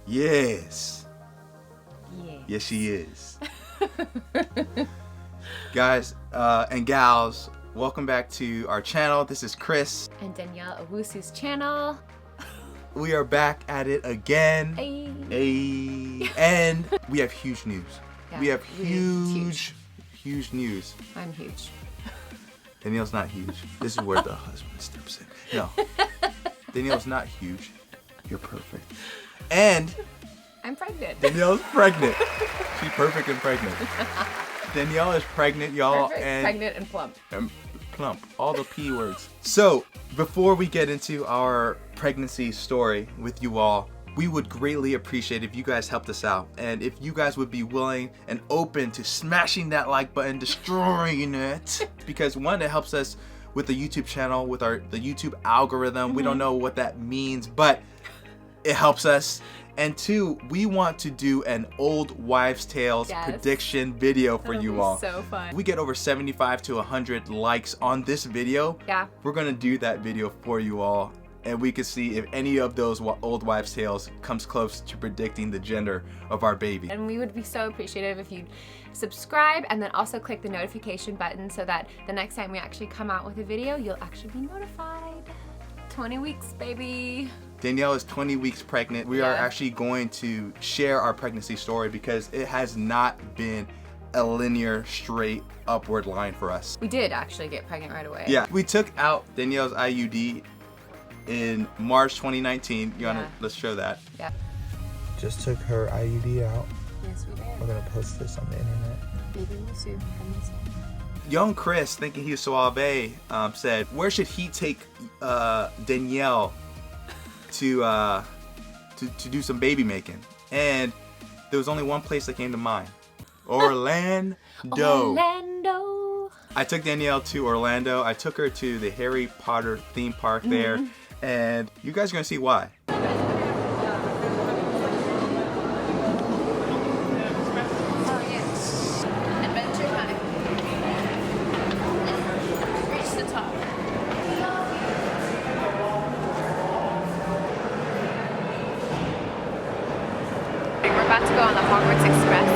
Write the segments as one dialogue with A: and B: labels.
A: Yes. Yes, she is. Guys and gals, welcome back to our channel. This is Chris.
B: And Danielle Owusu's channel.
A: We are back at it again.
B: Hey.
A: Hey. And we have huge news.
B: Yeah,
A: we have
B: really
A: huge news.
B: I'm huge.
A: Danielle's not huge. This is where the husband steps in. No. Danielle's not huge. You're perfect. And
B: I'm pregnant.
A: Danielle's pregnant. She's perfect and pregnant. Danielle is pregnant, y'all.
B: Perfect,
A: and
B: pregnant, and plump.
A: Plump. All the P words. So, before we get into our pregnancy story with you all, we would greatly appreciate if you guys helped us out. And if you guys would be willing and open to smashing that like button, destroying it. Because one, it helps us with the YouTube channel, with the YouTube algorithm. We don't know what that means, but it helps us. And two, we want to do an old wives' tales prediction video for you all.
B: So fun.
A: We get over 75 to 100 likes on this video.
B: Yeah.
A: We're gonna do that video for you all, and we can see if any of those old wives' tales comes close to predicting the gender of our baby.
B: And we would be so appreciative if you'd subscribe and then also click the notification button so that the next time we actually come out with a video, you'll actually be notified. 20 weeks, baby.
A: Danielle is 20 weeks pregnant. We are actually going to share our pregnancy story because it has not been a linear, straight upward line for us.
B: We did actually get pregnant right away.
A: Yeah, we took out Danielle's IUD in March 2019. Let's show that.
B: Yeah.
A: Just took her IUD out.
B: Yes, we did.
A: We're gonna post this on the internet.
B: Baby Wusu, pregnancy.
A: Young Chris, thinking he was suave, said, where should he take Danielle to do some baby making? And there was only one place that came to mind. Orlando.
B: Orlando.
A: I took Danielle to Orlando. I took her to the Harry Potter theme park there. And you guys are going to see why.
B: About to go on the Hogwarts Express.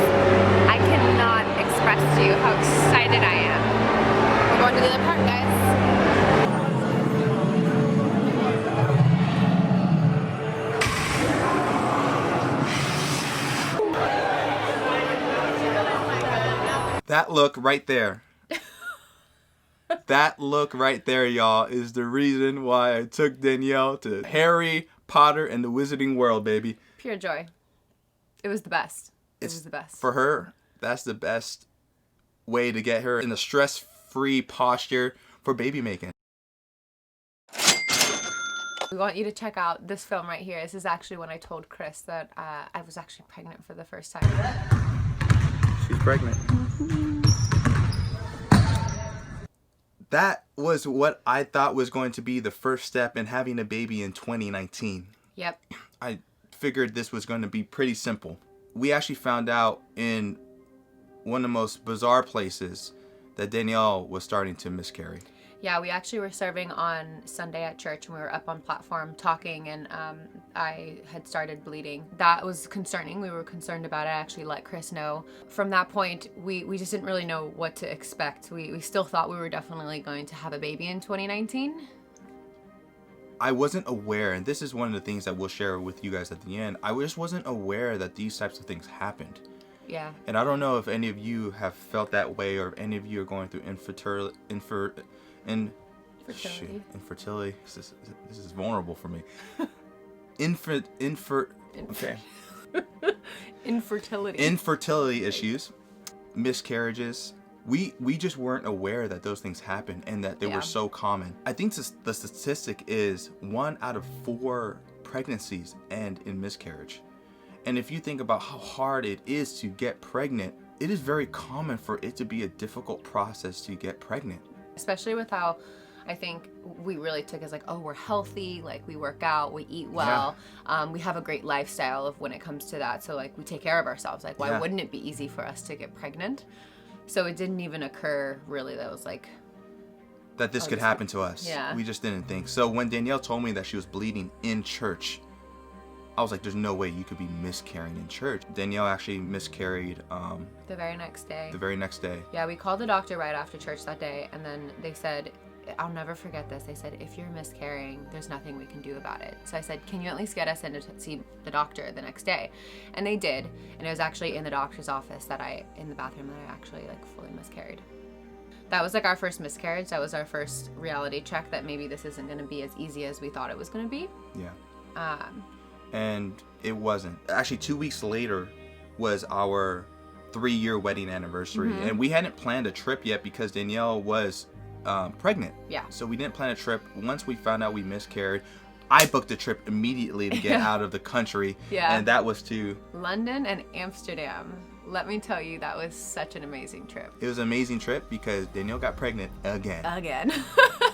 B: I cannot express to you how excited I am. We're going to the other park, guys.
A: That look right there. That look right there, y'all, is the reason why I took Danielle to Harry Potter and the Wizarding World, baby.
B: Pure joy. It was the best. It was the best.
A: For her, that's the best way to get her in a stress-free posture for baby making.
B: We want you to check out this film right here. This is actually when I told Chris that I was actually pregnant for the first time.
A: She's pregnant. That was what I thought was going to be the first step in having a baby in 2019.
B: Yep.
A: I figured this was going to be pretty simple. We actually found out in one of the most bizarre places that Danielle was starting to miscarry.
B: Yeah, we actually were serving on Sunday at church and we were up on platform talking and I had started bleeding. That was concerning. We were concerned about it. I actually let Chris know. From that point, we just didn't really know what to expect. We still thought we were definitely going to have a baby in 2019.
A: I wasn't aware, and this is one of the things that we'll share with you guys at the end, I just wasn't aware that these types of things happened.
B: Yeah.
A: And I don't know if any of you have felt that way or if any of you are going through infertility. This is vulnerable for me. Infertility issues, miscarriages. We just weren't aware that those things happened and that they were so common. I think the statistic is 1 out of 4 pregnancies end in miscarriage. And if you think about how hard it is to get pregnant, it is very common for it to be a difficult process to get pregnant.
B: Especially with how I think we really took as like, oh, we're healthy, like we work out, we eat well, we have a great lifestyle of when it comes to that. So like we take care of ourselves. Like why wouldn't it be easy for us to get pregnant? So it didn't even occur really that was like
A: that this could happen to us.
B: Yeah.
A: We just didn't think. So when Danielle told me that she was bleeding in church, I was like, there's no way you could be miscarrying in church. Danielle actually miscarried
B: The very next day.
A: the very next day.
B: Yeah, we called the doctor right after church that day, and then they said, I'll never forget this. They said, if you're miscarrying, there's nothing we can do about it. So I said, can you at least get us in to see the doctor the next day? And they did. And it was actually in the doctor's office in the bathroom that I actually like fully miscarried. That was like our first miscarriage. That was our first reality check that maybe this isn't going to be as easy as we thought it was going to be.
A: Yeah. And it wasn't. Actually, 2 weeks later was our 3-year wedding anniversary. And we hadn't planned a trip yet because Danielle was pregnant.
B: Yeah.
A: So we didn't plan a trip. Once we found out we miscarried, I booked a trip immediately to get out of the country.
B: Yeah.
A: And that was to
B: London and Amsterdam. Let me tell you, that was such an amazing trip.
A: It was an amazing trip because Danielle got pregnant again.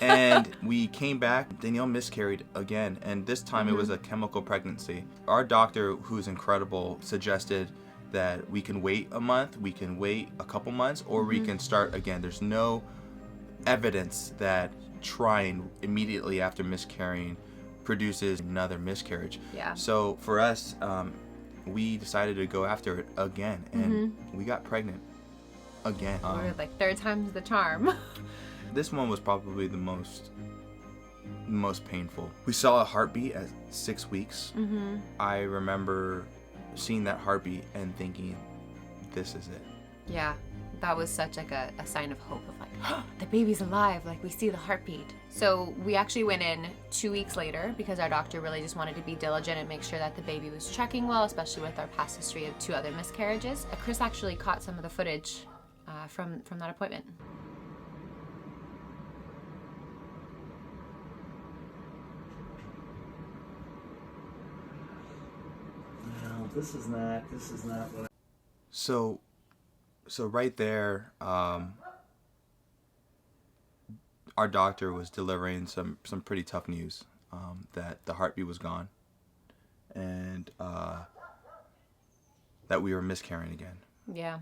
A: And we came back, Danielle miscarried again, and this time it was a chemical pregnancy. Our doctor, who's incredible, suggested that we can wait a month, we can wait a couple months, or we can start again. There's no evidence that trying immediately after miscarrying produces another miscarriage.
B: Yeah.
A: So for us, we decided to go after it again, and we got pregnant again.
B: We're like, third time's the charm.
A: This one was probably the most painful. We saw a heartbeat at 6 weeks. I remember seeing that heartbeat and thinking, this is it.
B: Yeah, that was such like a sign of hope of like, oh, the baby's alive, like we see the heartbeat. So we actually went in 2 weeks later because our doctor really just wanted to be diligent and make sure that the baby was checking well, especially with our past history of 2 other miscarriages. Chris actually caught some of the footage from that appointment.
C: No, this is not what
A: So right there, our doctor was delivering some pretty tough news, that the heartbeat was gone, and that we were miscarrying again.
B: Yeah.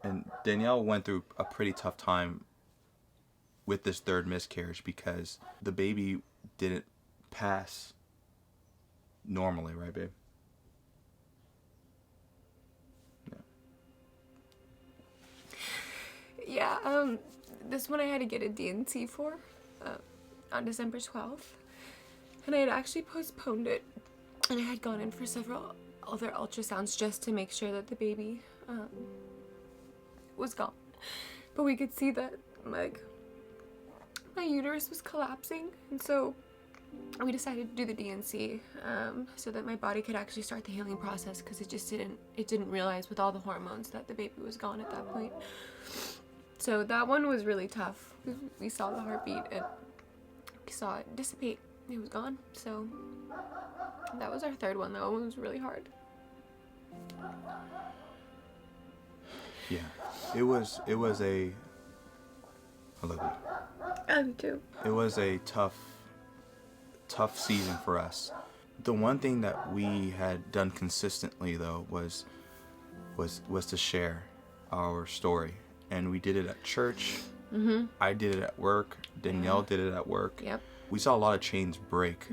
A: And Danielle went through a pretty tough time with this 3rd miscarriage because the baby didn't pass normally, right, babe?
D: Yeah, this one I had to get a D&C for on December 12th. And I had actually postponed it. And I had gone in for several other ultrasounds just to make sure that the baby was gone. But we could see that, like, my uterus was collapsing. And so we decided to do the D&C so that my body could actually start the healing process, because it didn't realize with all the hormones that the baby was gone at that point. So that one was really tough. We saw the heartbeat and we saw it dissipate. It was gone. So that was our 3rd one. That one was really hard.
A: Yeah. It was a... Hello.
D: Me too.
A: It was a tough season for us. The one thing that we had done consistently, though, was to share our story. And we did it at church. I did it at work. Danielle did it at work.
B: Yep.
A: We saw a lot of chains break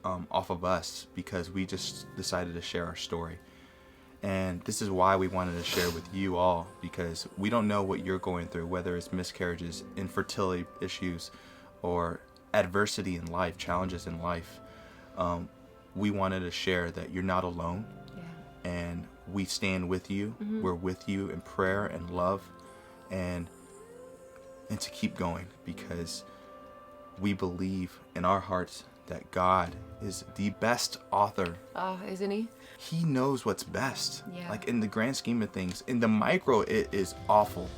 A: off of us because we just decided to share our story. And this is why we wanted to share with you all, because we don't know what you're going through, whether it's miscarriages, infertility issues, or adversity in life, challenges in life. We wanted to share that you're not alone.
B: Yeah.
A: And we stand with you. We're with you in prayer and love, and to keep going, because we believe in our hearts that God is the best author.
B: Oh, isn't he?
A: He knows what's best.
B: Yeah.
A: Like, in the grand scheme of things, in the micro, it is awful.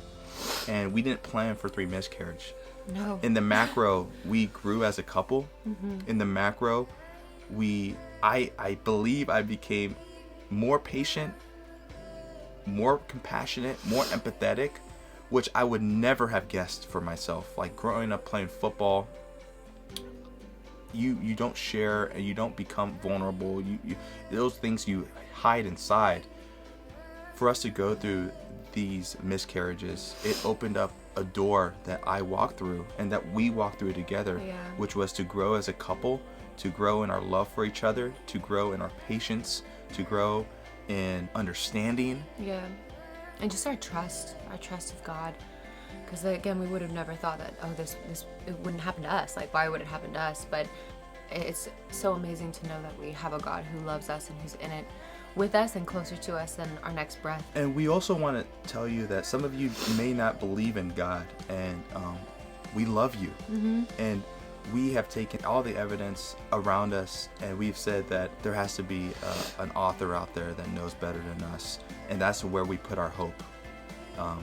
A: And we didn't plan for 3 miscarriage.
B: No.
A: In the macro, we grew as a couple. In the macro, I believe I became more patient, more compassionate, more empathetic, which I would never have guessed for myself. Like, growing up playing football, you don't share and you don't become vulnerable. You those things you hide inside. For us to go through these miscarriages, it opened up a door that I walked through and that we walked through together,
B: Yeah.
A: which was to grow as a couple to grow in our love for each other, to grow in our patience, to grow in understanding.
B: Yeah. And just our trust of God. Because again, we would have never thought that, oh, this it wouldn't happen to us. Like, why would it happen to us? But it's so amazing to know that we have a God who loves us and who's in it with us and closer to us than our next breath.
A: And we also want to tell you that some of you may not believe in God, and we love you. And we have taken all the evidence around us, and we've said that there has to be an author out there that knows better than us, and that's where we put our hope.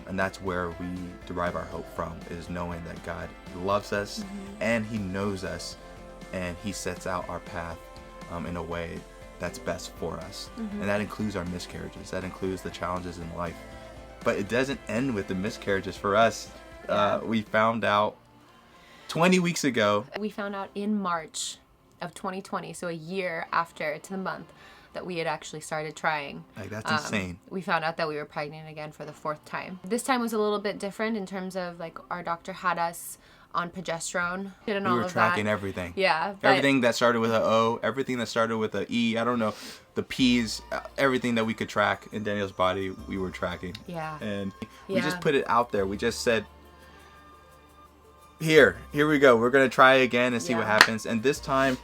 A: And that's where we derive our hope from, is knowing that God loves us and He knows us, and He sets out our path in a way that's best for us. And that includes our miscarriages. That includes the challenges in life. But it doesn't end with the miscarriages for us. We found out 20 weeks ago.
B: We found out in March of 2020, so a year after to the month that we had actually started trying.
A: Like, that's insane.
B: We found out that we were pregnant again for the 4th time. This time was a little bit different in terms of, like, our doctor had us on progesterone.
A: We were tracking everything.
B: Yeah.
A: Everything that started with an O, everything that started with an E, I don't know, the P's, everything that we could track in Danielle's body, we were tracking.
B: Yeah.
A: And we just put it out there. We just said, here we go. We're going to try again and see what happens. And this time,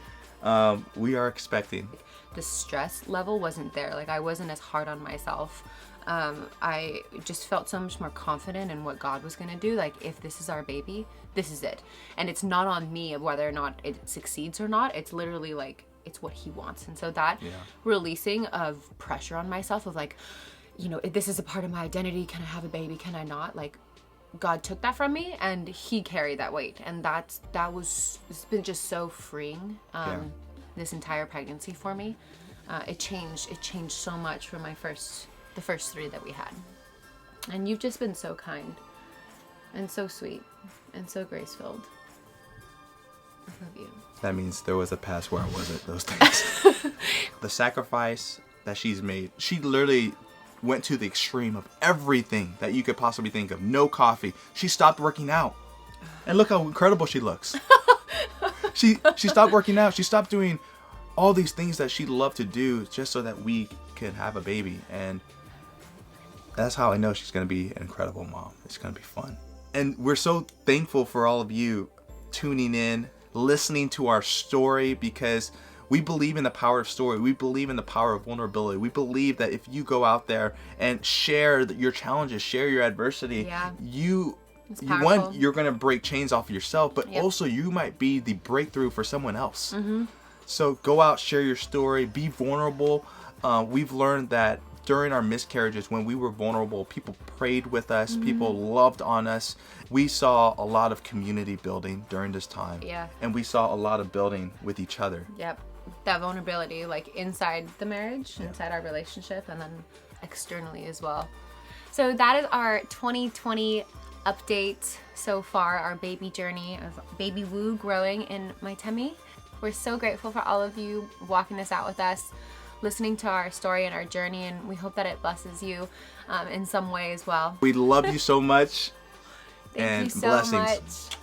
A: we are expecting.
B: The stress level wasn't there. Like, I wasn't as hard on myself. I just felt so much more confident in what God was going to do. Like, if this is our baby, this is it. And it's not on me of whether or not it succeeds or not. It's literally like, it's what He wants. And so that releasing of pressure on myself of, like, you know, this is a part of my identity. Can I have a baby? Can I not? Like, God took that from me and He carried that weight. And it's been just so freeing. This entire pregnancy for me. It changed so much from the first 3 that we had. And you've just been so kind and so sweet and so grace-filled. I love you.
A: That means there was a past where I wasn't those things. The sacrifice that she's made, she literally went to the extreme of everything that you could possibly think of. No coffee. She stopped working out. And look how incredible she looks. She stopped working out. She stopped doing all these things that she loved to do just so that we could have a baby. And that's how I know she's going to be an incredible mom. It's going to be fun. And we're so thankful for all of you tuning in, listening to our story, because we believe in the power of story. We believe in the power of vulnerability. We believe that if you go out there and share your challenges, share your adversity, you're going to break chains off of yourself, but also you might be the breakthrough for someone else. So go out, share your story, be vulnerable. We've learned that during our miscarriages, when we were vulnerable, people prayed with us, people loved on us. We saw a lot of community building during this time. Yeah. And we saw a lot of building with each other.
B: Yep. That vulnerability, like inside the marriage, inside our relationship, and then externally as well. So that is our 2020 update so far, our baby journey of baby Woo growing in my tummy. We're so grateful for all of you walking this out with us, listening to our story and our journey, and we hope that it blesses you in some way as well.
A: We love you so much.
B: Thank
A: and
B: you so
A: blessings.
B: much.